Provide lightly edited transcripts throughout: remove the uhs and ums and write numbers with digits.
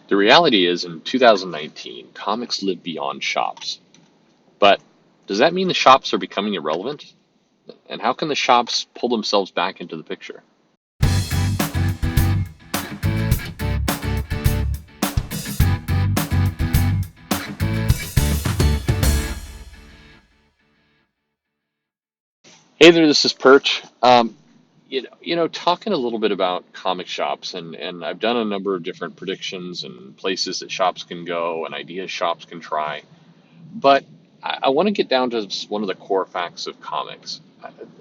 The reality is, in 2019, comics live beyond shops. But does that mean the shops are becoming irrelevant? And how can the shops pull themselves back into the picture? Hey there, this is Perch. Talking a little bit about comic shops, and I've done a number of different predictions and places that shops can go and ideas shops can try. But I want to get down to just one of the core facts of comics.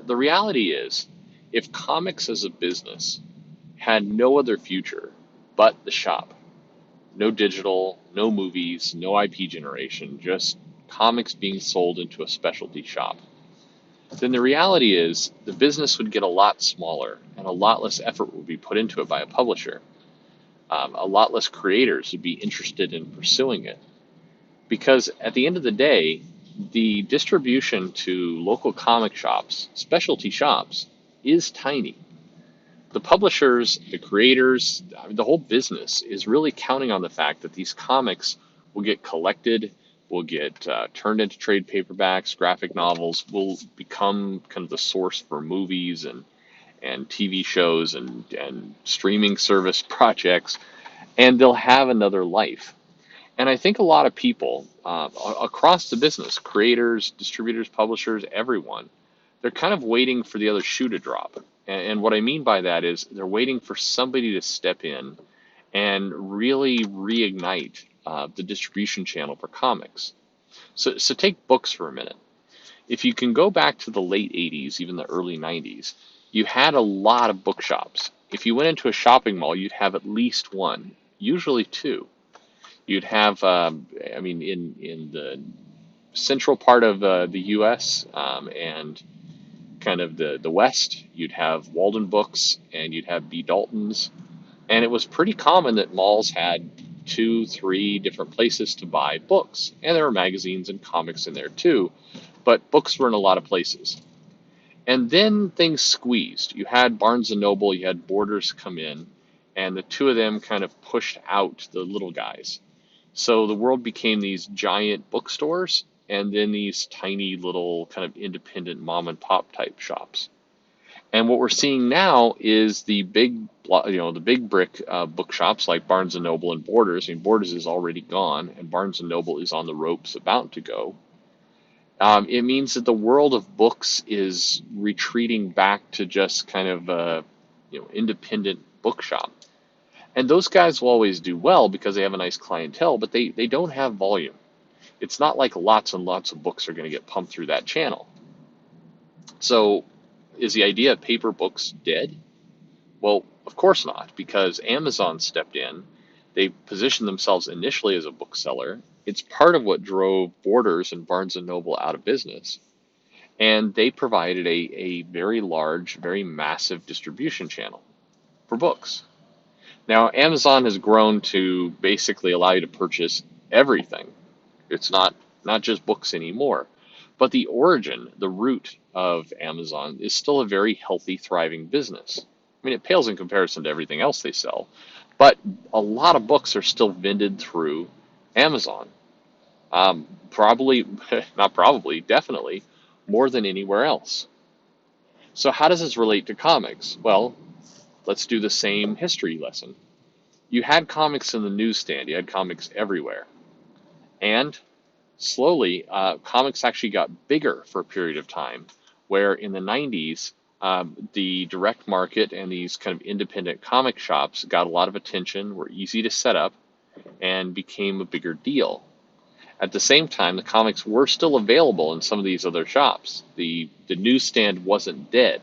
The reality is, if comics as a business had no other future but the shop, no digital, no movies, no IP generation, just comics being sold into a specialty shop, then the reality is the business would get a lot smaller and a lot less effort would be put into it by a publisher. A lot less creators would be interested in pursuing it. Because at the end of the day, the distribution to local comic shops, specialty shops, is tiny. The publishers, the creators, the whole business is really counting on the fact that these comics will get collected, will get turned into trade paperbacks, graphic novels, will become kind of the source for movies and TV shows and streaming service projects, and they'll have another life. And I think a lot of people across the business, creators, distributors, publishers, everyone, they're kind of waiting for the other shoe to drop. And what I mean by that is they're waiting for somebody to step in and really reignite the distribution channel for comics. So take books for a minute. If you can go back to the late 80s, even the early 90s, you had a lot of bookshops. If you went into a shopping mall, you'd have at least one, usually two. You'd have, in the central part of the U.S. And kind of the West, you'd have Walden Books and you'd have B. Dalton's. And it was pretty common that malls had two, three different places to buy books. And there were magazines and comics in there too, but books were in a lot of places. And then things squeezed. You had Barnes and Noble, you had Borders come in, and the two of them kind of pushed out the little guys. So the world became these giant bookstores and then these tiny little kind of independent mom and pop type shops. And what we're seeing now is the big brick bookshops like Barnes and Noble and Borders. I mean, Borders is already gone, and Barnes and Noble is on the ropes, about to go. It means that the world of books is retreating back to just kind of a independent bookshop. And those guys will always do well because they have a nice clientele, but they don't have volume. It's not like lots and lots of books are going to get pumped through that channel. So is the idea of paper books dead? Well, of course not, because Amazon stepped in. They positioned themselves initially as a bookseller. It's part of what drove Borders and Barnes and Noble out of business. And they provided a very large, very massive distribution channel for books. Now, Amazon has grown to basically allow you to purchase everything. It's not just books anymore. But the origin, the root of Amazon is still a very healthy, thriving business. I mean, it pales in comparison to everything else they sell, but a lot of books are still vended through Amazon. Probably, not probably, definitely more than anywhere else. So how does this relate to comics? Well, let's do the same history lesson. You had comics in the newsstand, you had comics everywhere. And slowly, comics actually got bigger for a period of time, where in the 90s, the direct market and these kind of independent comic shops got a lot of attention, were easy to set up, and became a bigger deal. At the same time, the comics were still available in some of these other shops. The newsstand wasn't dead,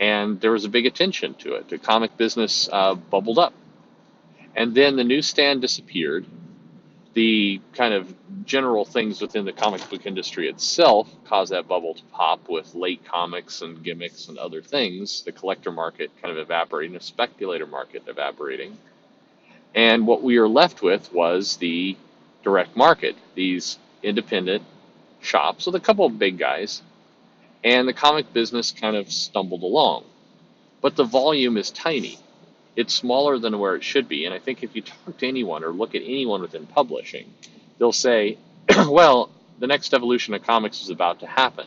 and there was a big attention to it. The comic business bubbled up. And then the newsstand disappeared. The kind of general things within the comic book industry itself caused that bubble to pop with late comics and gimmicks and other things, the collector market kind of evaporating, the speculator market evaporating. And what we were left with was the direct market, these independent shops with a couple of big guys, and the comic business kind of stumbled along. But the volume is tiny. It's smaller than where it should be. And I think if you talk to anyone or look at anyone within publishing, they'll say, well, the next evolution of comics is about to happen.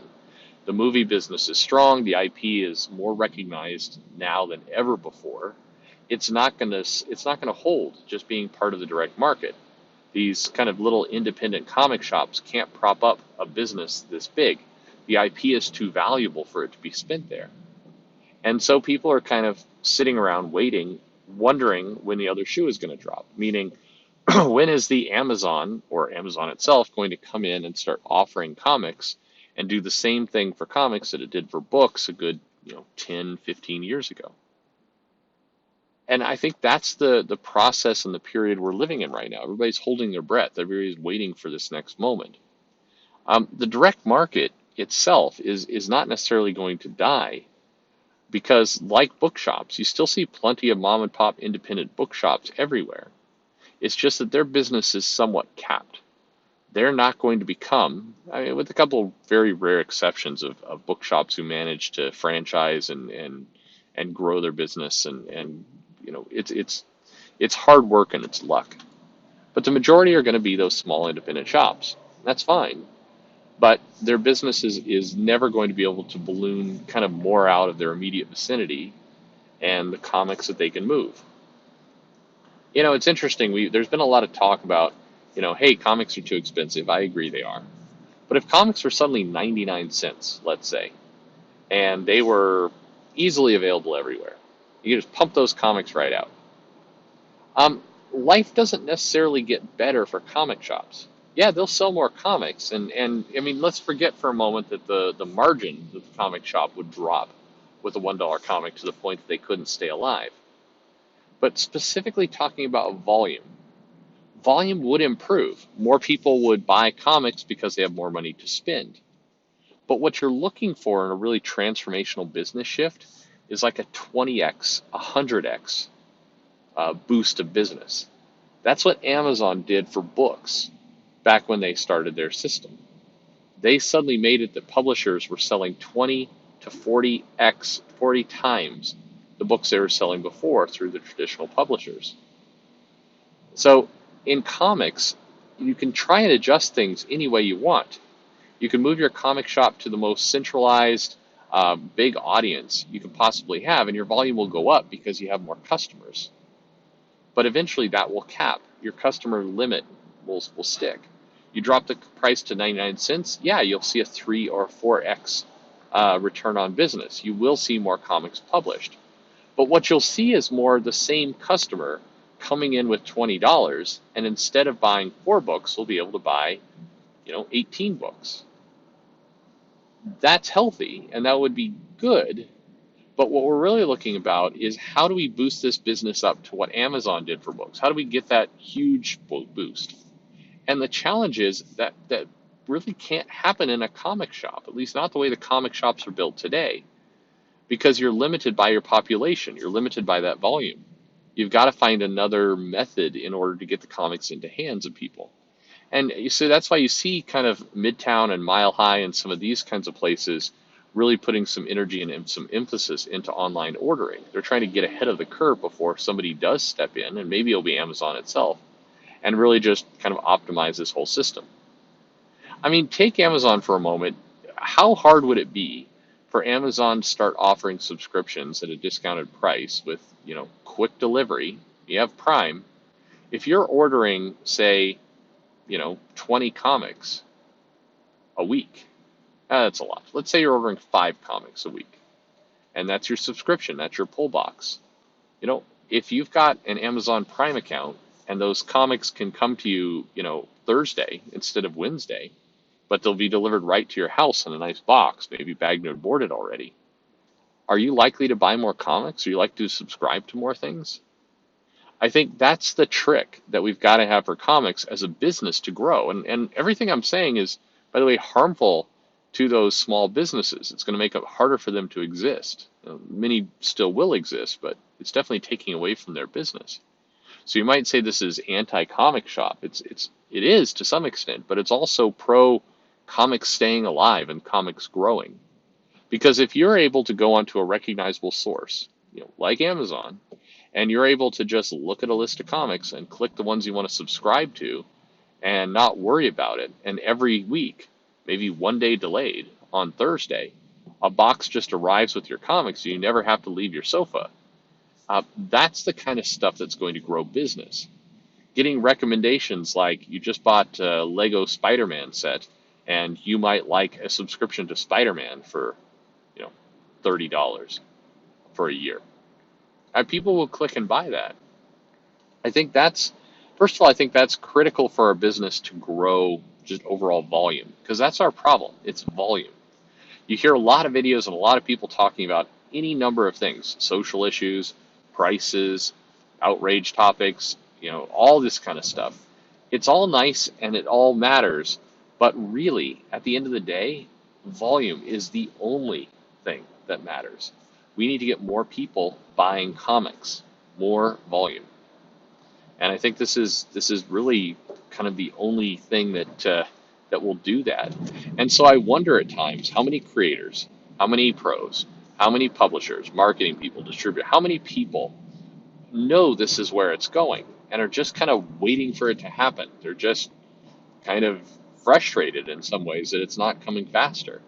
The movie business is strong. The IP is more recognized now than ever before. It's not going to hold just being part of the direct market. These kind of little independent comic shops can't prop up a business this big. The IP is too valuable for it to be spent there. And so people are kind of sitting around waiting, wondering when the other shoe is going to drop, meaning when is the Amazon or Amazon itself going to come in and start offering comics and do the same thing for comics that it did for books a good 10, 15 years ago. And I think that's the process and the period we're living in right now. Everybody's holding their breath. Everybody's waiting for this next moment. The direct market itself is not necessarily going to die because, like bookshops, you still see plenty of mom and pop independent bookshops everywhere. It's just that their business is somewhat capped. They're not going to become, I mean, with a couple of very rare exceptions of bookshops who manage to franchise and grow their business and it's hard work and it's luck. But the majority are going to be those small independent shops. That's fine. But their business is never going to be able to balloon kind of more out of their immediate vicinity and the comics that they can move. It's interesting. There's been a lot of talk about, hey, comics are too expensive. I agree they are. But if comics were suddenly 99 cents, let's say, and they were easily available everywhere, you could just pump those comics right out. Life doesn't necessarily get better for comic shops. Yeah, they'll sell more comics, and I mean, let's forget for a moment that the margin that the comic shop would drop with a $1 comic to the point that they couldn't stay alive. But specifically talking about volume would improve. More people would buy comics because they have more money to spend. But what you're looking for in a really transformational business shift is like a 20x, 100x boost of business. That's what Amazon did for books back when they started their system. They suddenly made it that publishers were selling 20 to 40 times the books they were selling before through the traditional publishers. So in comics, you can try and adjust things any way you want. You can move your comic shop to the most centralized, big audience you can possibly have, and your volume will go up because you have more customers. But eventually that will cap. Your customer limit will stick. You drop the price to 99 cents, yeah, you'll see a 3 or 4x return on business. You will see more comics published. But what you'll see is more the same customer coming in with $20, and instead of buying 4 books, will be able to buy 18 books. That's healthy, and that would be good. But what we're really looking about is how do we boost this business up to what Amazon did for books? How do we get that huge boost? And the challenge is that really can't happen in a comic shop, at least not the way the comic shops are built today, because you're limited by your population. You're limited by that volume. You've got to find another method in order to get the comics into hands of people. And so that's why you see kind of Midtown and Mile High and some of these kinds of places really putting some energy and some emphasis into online ordering. They're trying to get ahead of the curve before somebody does step in, and maybe it'll be Amazon itself, and really just kind of optimize this whole system. I mean, take Amazon for a moment. How hard would it be for Amazon to start offering subscriptions at a discounted price with, quick delivery? You have Prime. If you're ordering, say, 20 comics a week, that's a lot. Let's say you're ordering 5 comics a week, and that's your subscription. That's your pull box. If you've got an Amazon Prime account and those comics can come to you, Thursday instead of Wednesday, but they'll be delivered right to your house in a nice box, maybe bagged and boarded already. Are you likely to buy more comics? Are you likely to subscribe to more things? I think that's the trick that we've got to have for comics as a business to grow. And everything I'm saying is, by the way, harmful to those small businesses. It's going to make it harder for them to exist. Many still will exist, but it's definitely taking away from their business. So you might say this is anti-comic shop. It is to some extent, but it's also pro comics staying alive and comics growing. Because if you're able to go onto a recognizable source, like Amazon, And you're able to just look at a list of comics and click the ones you want to subscribe to and not worry about it. And every week, maybe one day delayed on Thursday, a box just arrives with your comics. So you never have to leave your sofa. That's the kind of stuff that's going to grow business. Getting recommendations like you just bought a Lego Spider-Man set and you might like a subscription to Spider-Man for, you know, $30 for a year. And people will click and buy that. I think that's, first of all, I think that's critical for our business to grow just overall volume, because that's our problem. It's volume. You hear a lot of videos and a lot of people talking about any number of things, social issues, prices, outrage topics, all this kind of stuff. It's all nice and it all matters, but really, at the end of the day, volume is the only thing that matters. We need to get more people buying comics, more volume. And I think this is really kind of the only thing that will do that. And so I wonder at times how many creators, how many pros, how many publishers, marketing people, distributors, how many people know this is where it's going and are just kind of waiting for it to happen. They're just kind of frustrated in some ways that it's not coming faster.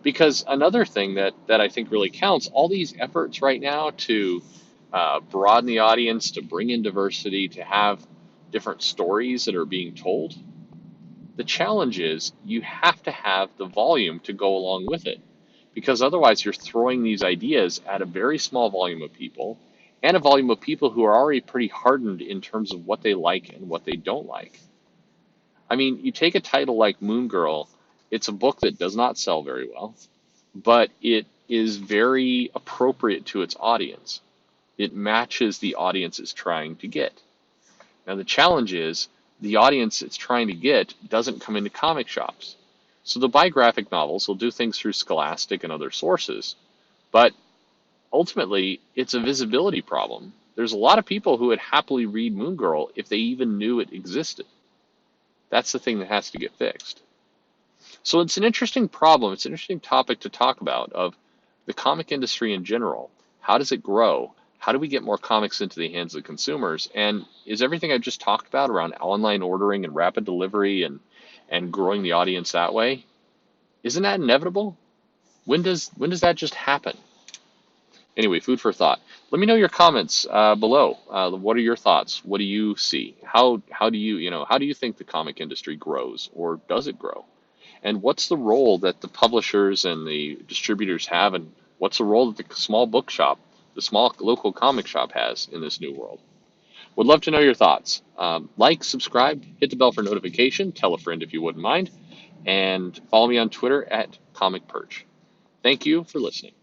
Because another thing that I think really counts, all these efforts right now to broaden the audience, to bring in diversity, to have different stories that are being told, the challenge is you have to have the volume to go along with it. Because otherwise you're throwing these ideas at a very small volume of people, and a volume of people who are already pretty hardened in terms of what they like and what they don't like. I mean, you take a title like Moon Girl, it's a book that does not sell very well, but it is very appropriate to its audience. It matches the audience it's trying to get. Now, the challenge is the audience it's trying to get doesn't come into comic shops. So they'll buy graphic novels, they'll do things through Scholastic and other sources, but ultimately, it's a visibility problem. There's a lot of people who would happily read Moon Girl if they even knew it existed. That's the thing that has to get fixed. So it's an interesting problem. It's an interesting topic to talk about of the comic industry in general. How does it grow? How do we get more comics into the hands of consumers? And is everything I just talked about around online ordering and rapid delivery and growing the audience that way, isn't that inevitable? When does that just happen? Anyway, food for thought. Let me know your comments below. What are your thoughts? What do you see? How do you think the comic industry grows, or does it grow? And what's the role that the publishers and the distributors have, and what's the role that the small bookshop, the small local comic shop has in this new world? Would love to know your thoughts. Like, subscribe, hit the bell for notification, tell a friend if you wouldn't mind, and follow me on Twitter at Comic Perch. Thank you for listening.